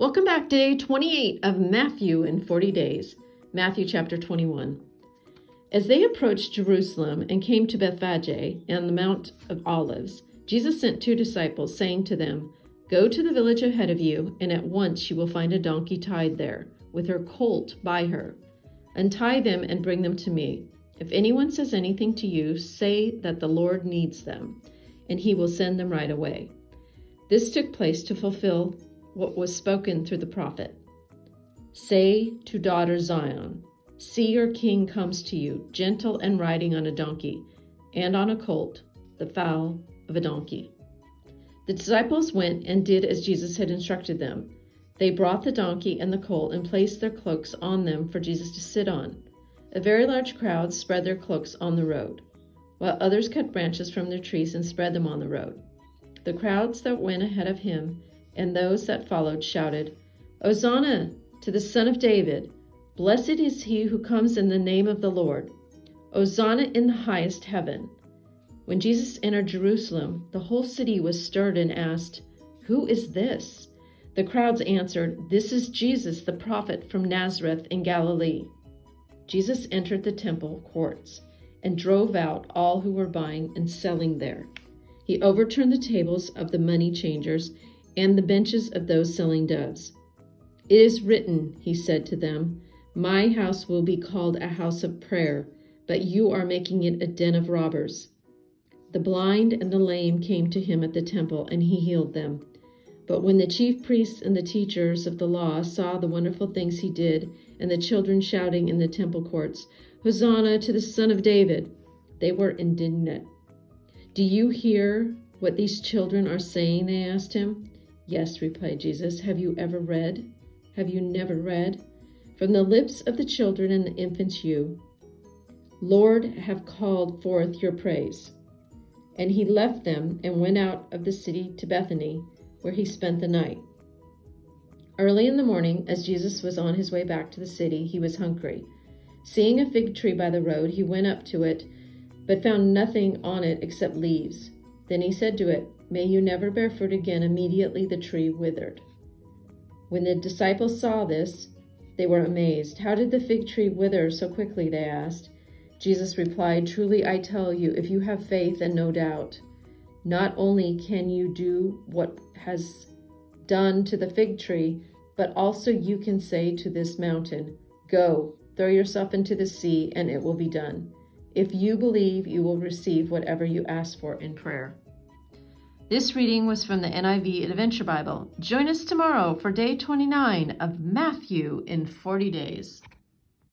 Welcome back to day 28 of Matthew in 40 days. Matthew chapter 21. As they approached Jerusalem and came to Bethphage and the Mount of Olives, Jesus sent 2 disciples, saying to them, "Go to the village ahead of you, and at once you will find a donkey tied there, with her colt by her. Untie them and bring them to me. If anyone says anything to you, say that the Lord needs them, and he will send them right away." This took place to fulfill what was spoken through the prophet. "Say to daughter Zion, see your king comes to you, gentle and riding on a donkey, and on a colt, the foal of a donkey." The disciples went and did as Jesus had instructed them. They brought the donkey and the colt and placed their cloaks on them for Jesus to sit on. A very large crowd spread their cloaks on the road, while others cut branches from their trees and spread them on the road. The crowds that went ahead of him and those that followed shouted, "Hosanna to the Son of David! Blessed is he who comes in the name of the Lord! Hosanna in the highest heaven!" When Jesus entered Jerusalem, the whole city was stirred and asked, "Who is this?" The crowds answered, "This is Jesus, the prophet from Nazareth in Galilee." Jesus entered the temple courts and drove out all who were buying and selling there. He overturned the tables of the money changers and the benches of those selling doves. "It is written," he said to them, "My house will be called a house of prayer, but you are making it a den of robbers." The blind and the lame came to him at the temple, and he healed them. But when the chief priests and the teachers of the law saw the wonderful things he did, and the children shouting in the temple courts, "Hosanna to the Son of David," they were indignant. "Do you hear what these children are saying?" they asked him. "Yes," replied Jesus. Have you never read? From the lips of the children and the infants you, Lord, have called forth your praise." And he left them and went out of the city to Bethany, where he spent the night. Early in the morning, as Jesus was on his way back to the city, he was hungry. Seeing a fig tree by the road, he went up to it, but found nothing on it except leaves. Then he said to it, "May you never bear fruit again." Immediately the tree withered. When the disciples saw this, they were amazed. "How did the fig tree wither so quickly?" they asked. Jesus replied, "Truly I tell you, if you have faith and no doubt, not only can you do what has done to the fig tree, but also you can say to this mountain, 'Go, throw yourself into the sea,' and it will be done. If you believe, you will receive whatever you ask for in prayer." This reading was from the NIV Adventure Bible. Join us tomorrow for day 29 of Matthew in 40 days.